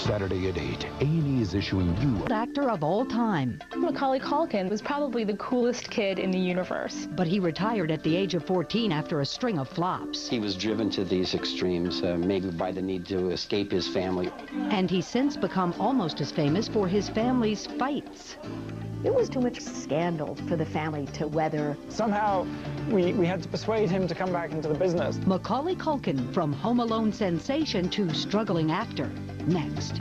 Saturday at 8, A&E is issuing you... Actor of all time. Macaulay Culkin was probably the coolest kid in the universe. But he retired at the age of 14 after a string of flops. He was driven to these extremes, maybe by the need to escape his family. And he's since become almost as famous for his family's fights. It was too much scandal for the family to weather. Somehow, we had to persuade him to come back into the business. Macaulay Culkin, from Home Alone sensation to struggling actor. Next.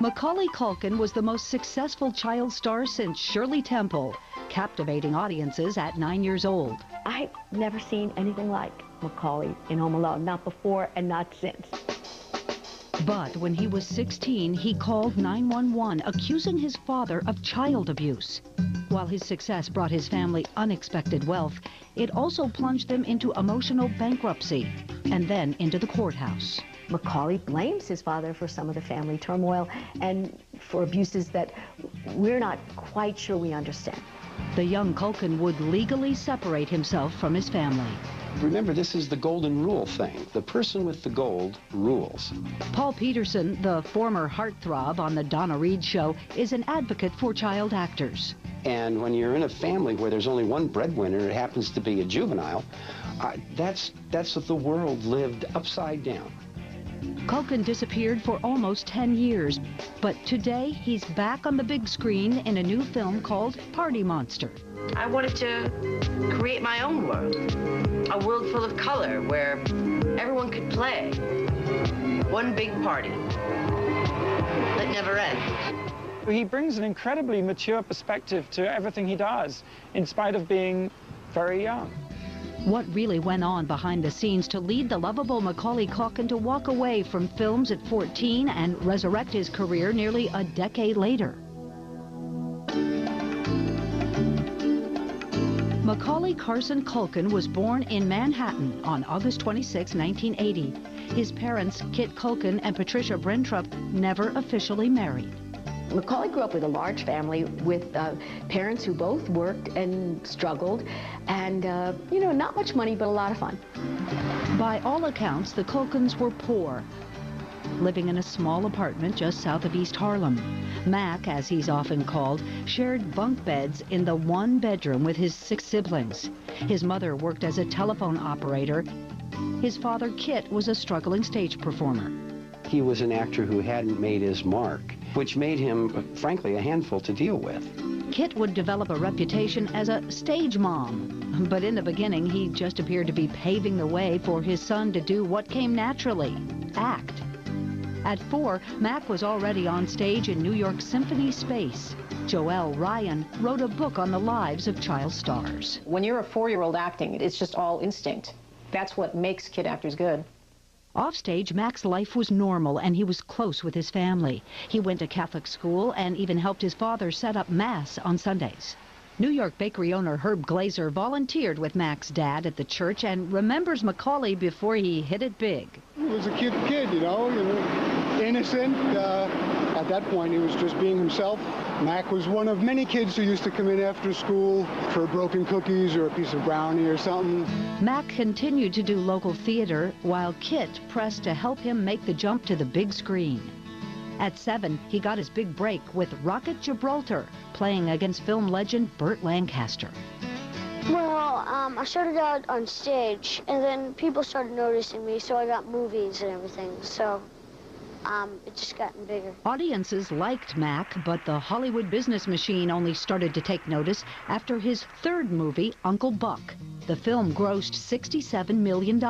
Macaulay Culkin was the most successful child star since Shirley Temple, captivating audiences at 9 years old. I've never seen anything like Macaulay in Home Alone, not before and not since. But when he was 16, he called 911, accusing his father of child abuse. While his success brought his family unexpected wealth, it also plunged them into emotional bankruptcy and then into the courthouse. Macaulay blames his father for some of the family turmoil and for abuses that we're not quite sure we understand. The young Culkin would legally separate himself from his family. Remember, this is the golden rule thing. The person with the gold rules. Paul Peterson, the former heartthrob on the Donna Reed Show, is an advocate for child actors. And when you're in a family where there's only one breadwinner, it happens to be a juvenile, that's the world lived upside down. Culkin disappeared for almost 10 years, but today he's back on the big screen in a new film called Party Monster. I wanted to create my own world, a world full of color where everyone could play. One big party that never ends. He brings an incredibly mature perspective to everything he does, in spite of being very young. What really went on behind the scenes to lead the lovable Macaulay Culkin to walk away from films at 14 and resurrect his career nearly a decade later? Macaulay Carson Culkin was born in Manhattan on August 26, 1980. His parents, Kit Culkin and Patricia Brentrup, never officially married. Macaulay grew up with a large family with parents who both worked and struggled, and, you know, not much money, but a lot of fun. By all accounts, the Culkins were poor, living in a small apartment just south of East Harlem. Mac, as he's often called, shared bunk beds in the one bedroom with his 6 siblings. His mother worked as a telephone operator. His father, Kit, was a struggling stage performer. He was an actor who hadn't made his mark, which made him, frankly, a handful to deal with. Kit would develop a reputation as a stage mom, but in the beginning, he just appeared to be paving the way for his son to do what came naturally, act. At 4, Mac was already on stage in New York's Symphony Space. Joelle Ryan wrote a book on the lives of child stars. When you're a 4-year-old acting, it's just all instinct. That's what makes kid actors good. Offstage, Mac's life was normal, and he was close with his family. He went to Catholic school and even helped his father set up Mass on Sundays. New York bakery owner Herb Glazer volunteered with Mac's dad at the church and remembers Macaulay before he hit it big. He was a cute kid, you know, innocent. At that point, he was just being himself. Mac was one of many kids who used to come in after school for broken cookies or a piece of brownie or something. Mac continued to do local theater while Kit pressed to help him make the jump to the big screen. At 7, he got his big break with Rocket Gibraltar, playing against film legend Burt Lancaster. Well, I started out on stage, and then people started noticing me, so I got movies and everything, so it just gotten bigger. Audiences liked Mac, but the Hollywood business machine only started to take notice after his 3rd movie, Uncle Buck. The film grossed $67 million.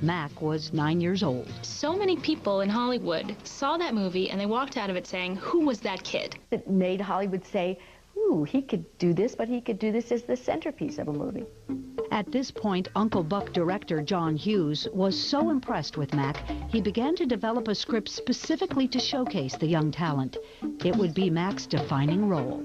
Mac was 9 years old. So many people in Hollywood saw that movie and they walked out of it saying, who was that kid? It made Hollywood say, ooh, he could do this, but he could do this as the centerpiece of a movie. At this point, Uncle Buck director John Hughes was so impressed with Mac, he began to develop a script specifically to showcase the young talent. It would be Mac's defining role.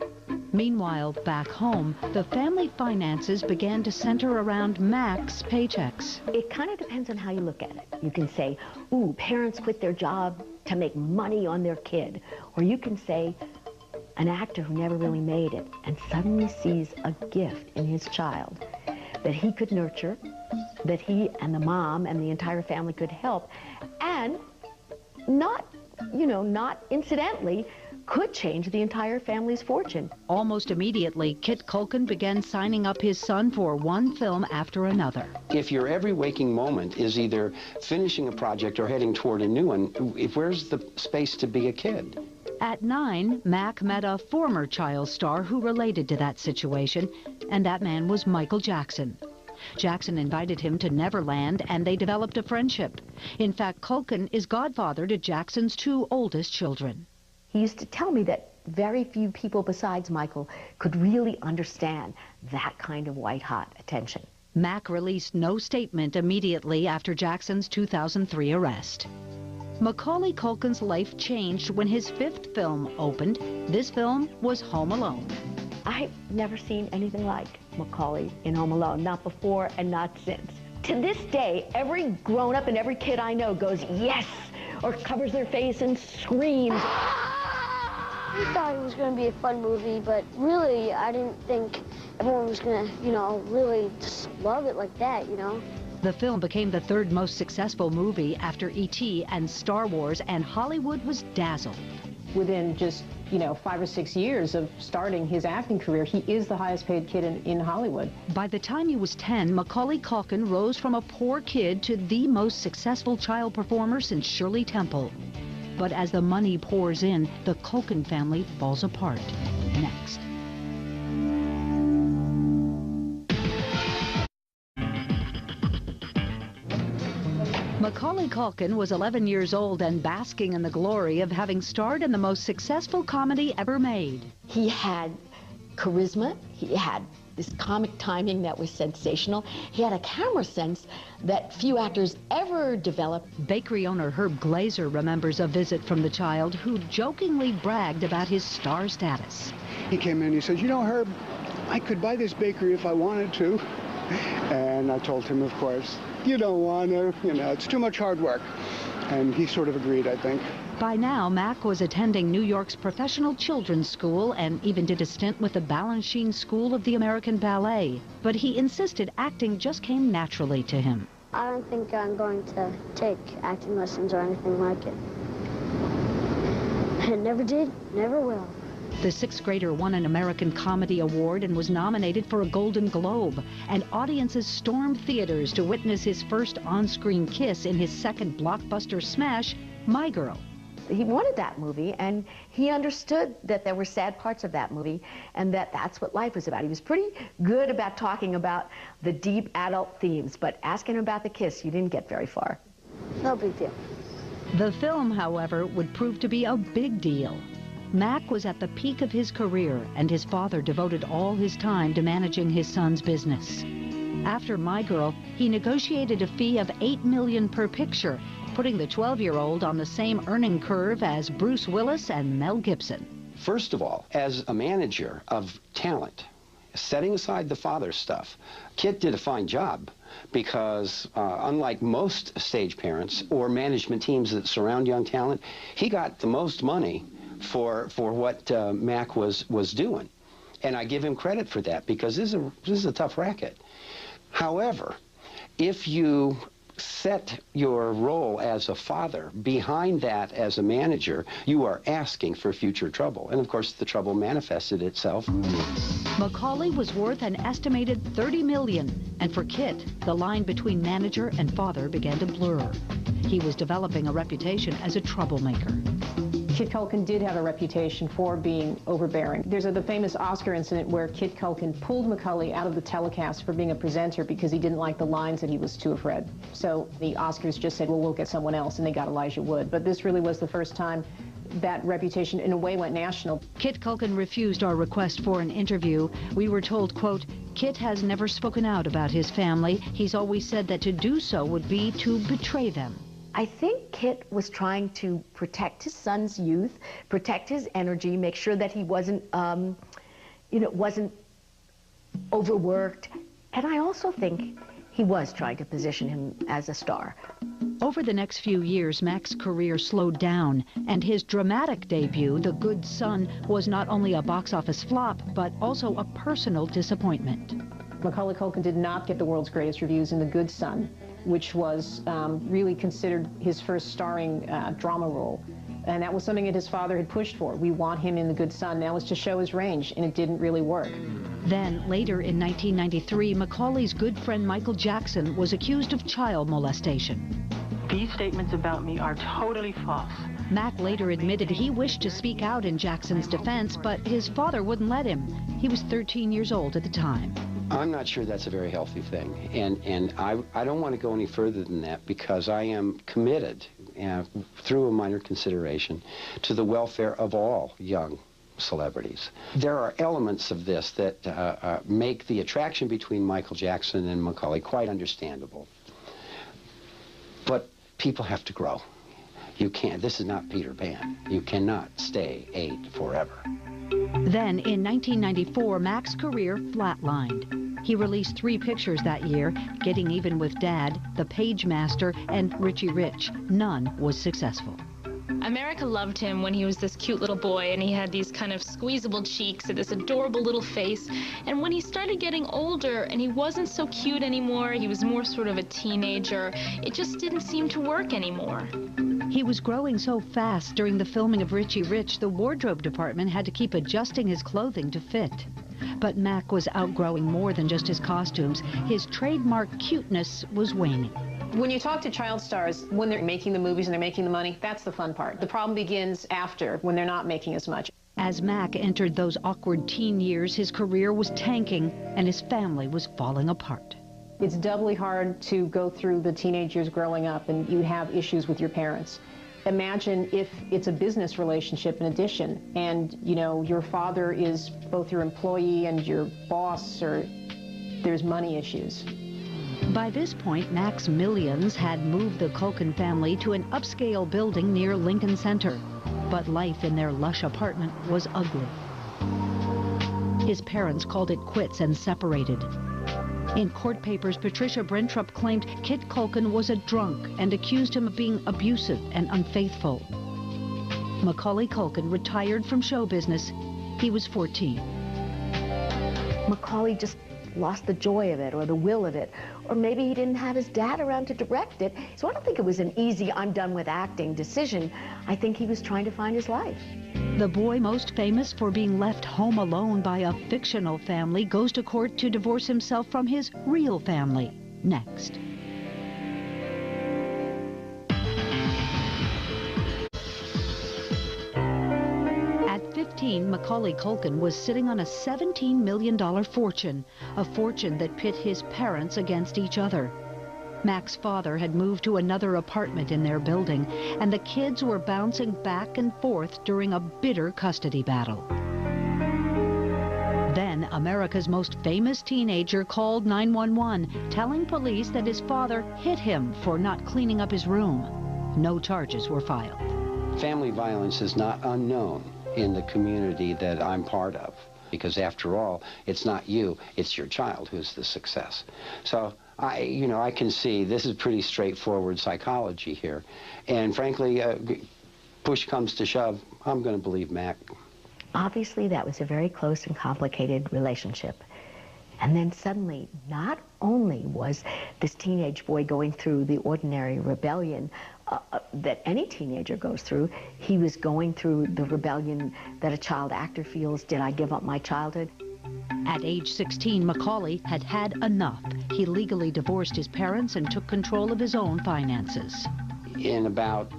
Meanwhile, back home, the family finances began to center around Mac's paychecks. It kind of depends on how you look at it. You can say, ooh, parents quit their job to make money on their kid. Or you can say, an actor who never really made it and suddenly sees a gift in his child that he could nurture that he and the mom and the entire family could help, and not, you know, not incidentally, could change the entire family's fortune. Almost immediately, Kit Culkin began signing up his son for one film after another. If your every waking moment is either finishing a project or heading toward a new one, where's the space to be a kid? At 9, Mac met a former child star who related to that situation, and that man was Michael Jackson. Jackson invited him to Neverland, and they developed a friendship. In fact, Culkin is godfather to Jackson's 2 oldest children. He used to tell me that very few people besides Michael could really understand that kind of white-hot attention. Mac released no statement immediately after Jackson's 2003 arrest. Macaulay Culkin's life changed when his 5th film opened. This film was Home Alone. I've never seen anything like Macaulay in Home Alone, not before and not since. To this day, every grown-up and every kid I know goes, yes, or covers their face and screams. I thought it was going to be a fun movie, but really, I didn't think everyone was going to, you know, really just love it like that, you know. The film became the 3rd most successful movie after E.T. and Star Wars, and Hollywood was dazzled. Within just, you know, 5 or 6 years of starting his acting career, he is the highest paid kid in Hollywood. By the time he was 10, Macaulay Culkin rose from a poor kid to the most successful child performer since Shirley Temple. But as the money pours in, the Culkin family falls apart. Next. Macaulay Culkin was 11 years old and basking in the glory of having starred in the most successful comedy ever made. He had charisma, he had this comic timing that was sensational, he had a camera sense that few actors ever developed. Bakery owner Herb Glazer remembers a visit from the child who jokingly bragged about his star status. He came in and he says, you know, Herb, I could buy this bakery if I wanted to. And I told him, of course, you don't want to, you know, it's too much hard work. And he sort of agreed, I think. By now, Mac was attending New York's Professional Children's School and even did a stint with the Balanchine School of the American Ballet. But he insisted acting just came naturally to him. I don't think I'm going to take acting lessons or anything like it. I never did, never will. The 6th grader won an American Comedy Award and was nominated for a Golden Globe. And audiences stormed theaters to witness his first on-screen kiss in his 2nd blockbuster smash, My Girl. He wanted that movie, and he understood that there were sad parts of that movie, and that that's what life was about. He was pretty good about talking about the deep adult themes, but asking him about the kiss, you didn't get very far. No big deal. The film, however, would prove to be a big deal. Mac was at the peak of his career, and his father devoted all his time to managing his son's business. After My Girl, he negotiated a fee of $8 million per picture, putting the 12-year-old on the same earning curve as Bruce Willis and Mel Gibson. First of all, as a manager of talent, setting aside the father stuff, Kit did a fine job because unlike most stage parents or management teams that surround young talent, he got the most money for what Mac was doing. And I give him credit for that because this is a tough racket. However, if you set your role as a father behind that as a manager, you are asking for future trouble. And of course, the trouble manifested itself. Macaulay was worth an estimated $30 million, and for Kit, the line between manager and father began to blur. He was developing a reputation as a troublemaker. Kit Culkin did have a reputation for being overbearing. There's the famous Oscar incident where Kit Culkin pulled Macaulay out of the telecast for being a presenter because he didn't like the lines and he was too afraid. So the Oscars just said, well, we'll get someone else, and they got Elijah Wood. But this really was the first time that reputation, in a way, went national. Kit Culkin refused our request for an interview. We were told, quote, Kit has never spoken out about his family. He's always said that to do so would be to betray them. I think Kit was trying to protect his son's youth, protect his energy, make sure that he wasn't, wasn't overworked. And I also think he was trying to position him as a star. Over the next few years, Mac's career slowed down, and his dramatic debut, The Good Son, was not only a box office flop, but also a personal disappointment. Macaulay Culkin did not get the world's greatest reviews in The Good Son, which was really considered his first starring drama role. And that was something that his father had pushed for. We want him in The Good Son. That was to show his range, and it didn't really work. Then, later in 1993, Macaulay's good friend Michael Jackson was accused of child molestation. These statements about me are totally false. Mac later admitted he wished to speak out in Jackson's defense, but his father wouldn't let him. He was 13 years old at the time. I'm not sure that's a very healthy thing, and I don't want to go any further than that, because I am committed, through a minor consideration, to the welfare of all young celebrities. There are elements of this that make the attraction between Michael Jackson and Macaulay quite understandable. But people have to grow. You can't, this is not Peter Pan. You cannot stay 8 forever. Then, in 1994, Mac's career flatlined. He released 3 pictures that year, Getting Even with Dad, The Page Master, and Richie Rich. None was successful. America loved him when he was this cute little boy, and he had these kind of squeezable cheeks and this adorable little face. And when he started getting older and he wasn't so cute anymore, he was more sort of a teenager, it just didn't seem to work anymore. He was growing so fast during the filming of Richie Rich, the wardrobe department had to keep adjusting his clothing to fit. But Mac was outgrowing more than just his costumes. His trademark cuteness was waning. When you talk to child stars, when they're making the movies and they're making the money, that's the fun part. The problem begins after, when they're not making as much. As Mac entered those awkward teen years, his career was tanking and his family was falling apart. It's doubly hard to go through the teenage years growing up and you have issues with your parents. Imagine if it's a business relationship in addition, and you know your father is both your employee and your boss, or there's money issues. By this point, Mac's millions had moved the Culkin family to an upscale building near Lincoln Center. But life in their lush apartment was ugly. His parents called it quits and separated. In court papers, Patricia Brentrup claimed Kit Culkin was a drunk and accused him of being abusive and unfaithful. Macaulay Culkin retired from show business. He was 14. Macaulay just lost the joy of it, or the will of it, or maybe he didn't have his dad around to direct it. So I don't think it was an easy, I'm done with acting decision. I think he was trying to find his life. The boy most famous for being left home alone by a fictional family goes to court to divorce himself from his real family. Next. At 15, Macaulay Culkin was sitting on a $17 million fortune, a fortune that pit his parents against each other. Mac's father had moved to another apartment in their building, and the kids were bouncing back and forth during a bitter custody battle. Then, America's most famous teenager called 911, telling police that his father hit him for not cleaning up his room. No charges were filed. Family violence is not unknown in the community that I'm part of, because after all, it's not you, it's your child who's the success. So I can see this is pretty straightforward psychology here. And frankly, push comes to shove, I'm going to believe Mac. Obviously, that was a very close and complicated relationship. And then suddenly, not only was this teenage boy going through the ordinary rebellion that any teenager goes through, he was going through the rebellion that a child actor feels, did I give up my childhood? At age 16, Macaulay had had enough. He legally divorced his parents and took control of his own finances. In about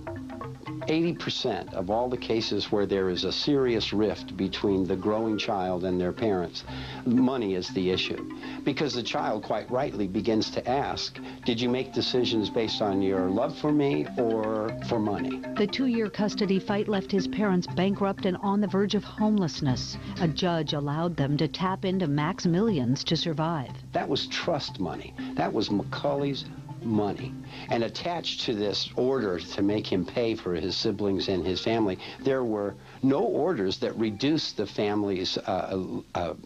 80% of all the cases where there is a serious rift between the growing child and their parents, money is the issue. Because the child quite rightly begins to ask, did you make decisions based on your love for me or for money? The 2-year custody fight left his parents bankrupt and on the verge of homelessness. A judge allowed them to tap into Mac's millions to survive. That was trust money. That was Macaulay's money. And attached to this order to make him pay for his siblings and his family, there were no orders that reduced the family's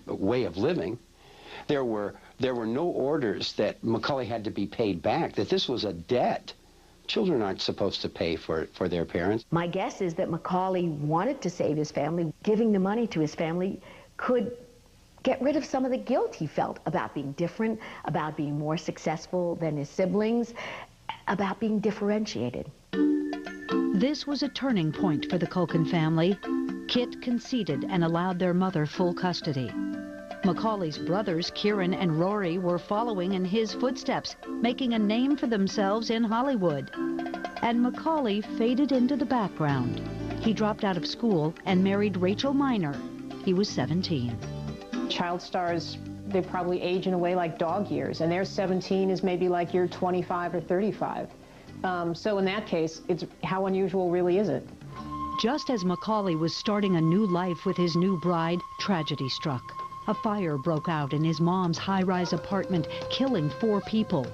way of living. There were no orders that Macaulay had to be paid back, that this was a debt. Children aren't supposed to pay for their parents. My guess is that Macaulay wanted to save his family. Giving the money to his family could get rid of some of the guilt he felt about being different, about being more successful than his siblings, about being differentiated. This was a turning point for the Culkin family. Kit conceded and allowed their mother full custody. Macaulay's brothers, Kieran and Rory, were following in his footsteps, making a name for themselves in Hollywood. And Macaulay faded into the background. He dropped out of school and married Rachel Miner. He was 17. Child stars, they probably age in a way like dog years, and their 17 is maybe like year 25 or 35. So in that case, it's how unusual really is it? Just as Macaulay was starting a new life with his new bride, tragedy struck. A fire broke out in his mom's high-rise apartment, killing 4 people.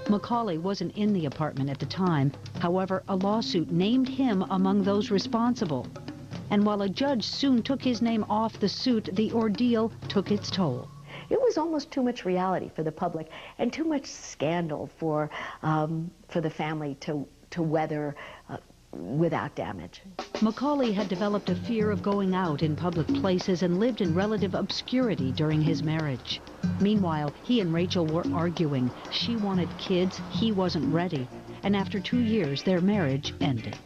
Macaulay wasn't in the apartment at the time. However, a lawsuit named him among those responsible. And while a judge soon took his name off the suit, the ordeal took its toll. It was almost too much reality for the public and too much scandal for the family to weather without damage. Macaulay had developed a fear of going out in public places and lived in relative obscurity during his marriage. Meanwhile, he and Rachel were arguing. She wanted kids, he wasn't ready. And after 2 years, their marriage ended.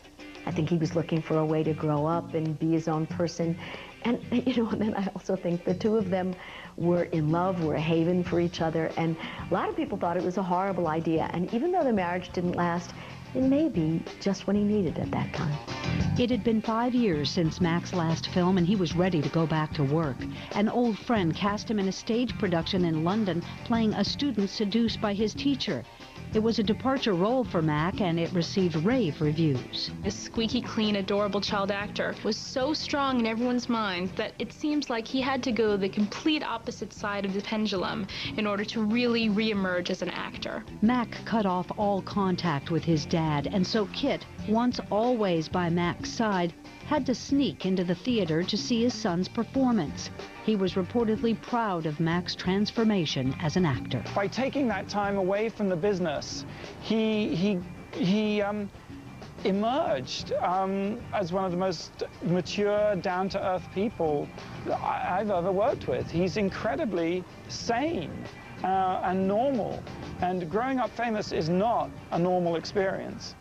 I think he was looking for a way to grow up and be his own person. And, you know, and then I also think the two of them were in love, were a haven for each other. And a lot of people thought it was a horrible idea. And even though the marriage didn't last, it may be just what he needed at that time. It had been 5 years since Mac's last film, and he was ready to go back to work. An old friend cast him in a stage production in London, playing a student seduced by his teacher. It was a departure role for Mac, and it received rave reviews. This squeaky clean, adorable child actor was so strong in everyone's minds that it seems like he had to go the complete opposite side of the pendulum in order to really re-emerge as an actor. Mac cut off all contact with his dad, and so Kit, once always by Mac's side, had to sneak into the theater to see his son's performance. He was reportedly proud of Mac's transformation as an actor. By taking that time away from the business, he emerged as one of the most mature, down-to-earth people I've ever worked with. He's incredibly sane and normal, and growing up famous is not a normal experience.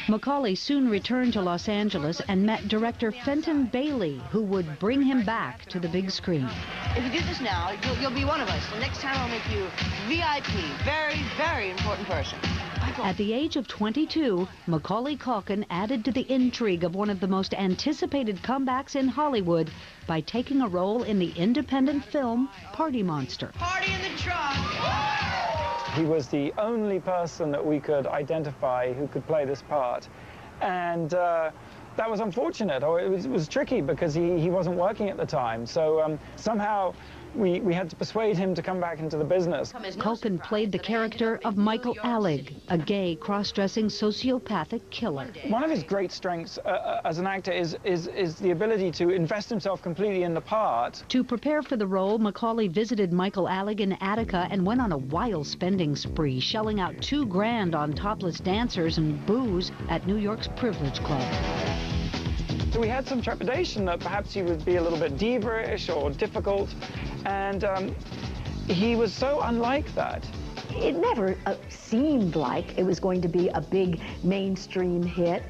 Macaulay soon returned to Los Angeles and met director Fenton Bailey, who would bring him back to the big screen. If you do this now, you'll be one of us. The next time I'll make you VIP. Very, very important person. At the age of 22, Macaulay Culkin added to the intrigue of one of the most anticipated comebacks in Hollywood by taking a role in the independent film Party Monster. Party in the truck! He was the only person that we could identify who could play this part. And that was unfortunate, or it was tricky because he wasn't working at the time. So somehow we had to persuade him to come back into the business. Culkin played the character of Michael Alec, a gay, cross-dressing sociopathic killer. One of his great strengths as an actor is the ability to invest himself completely in the part. To prepare for the role, Macaulay visited Michael Alec in Attica and went on a wild spending spree, shelling out $2 grand on topless dancers and booze at New York's Privilege Club. So we had some trepidation that perhaps he would be a little bit diva-ish or difficult, and he was so unlike that. It never seemed like it was going to be a big mainstream hit.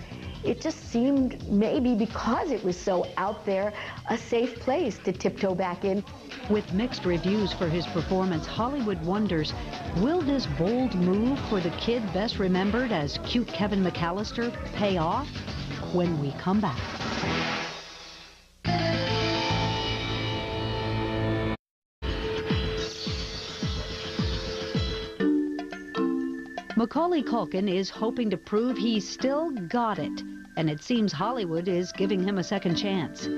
It just seemed, maybe because it was so out there, a safe place to tiptoe back in. With mixed reviews for his performance, Hollywood wonders, will this bold move for the kid best remembered as cute Kevin McAllister pay off? When we come back. Macaulay Culkin is hoping to prove he's still got it, and it seems Hollywood is giving him a second chance.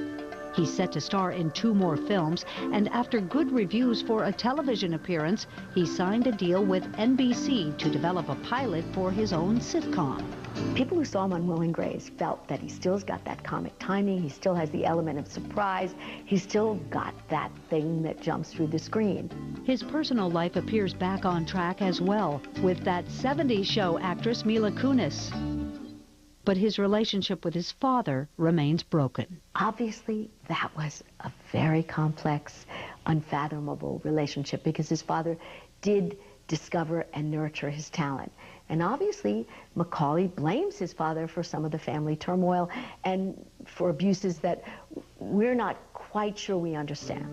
He's set to star in 2 more films, and after good reviews for a television appearance, he signed a deal with NBC to develop a pilot for his own sitcom. People who saw him on Will and Grace felt that he still's got that comic timing, he still has the element of surprise, he's still got that thing that jumps through the screen. His personal life appears back on track as well, with that 70s show actress Mila Kunis. But his relationship with his father remains broken. Obviously, that was a very complex unfathomable relationship because his father did discover and nurture his talent. And obviously, Macaulay blames his father for some of the family turmoil and for abuses that we're not quite sure we understand.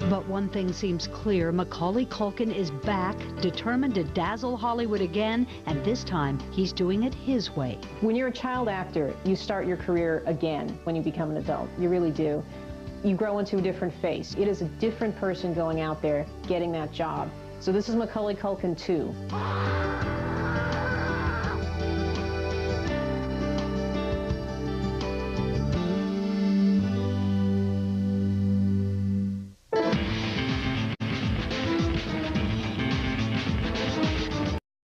But one thing seems clear, Macaulay Culkin is back, determined to dazzle Hollywood again, and this time he's doing it his way. When you're a child actor, you start your career again when you become an adult. You really do. You grow into a different face. It is a different person going out there getting that job. So this is Macaulay Culkin 2.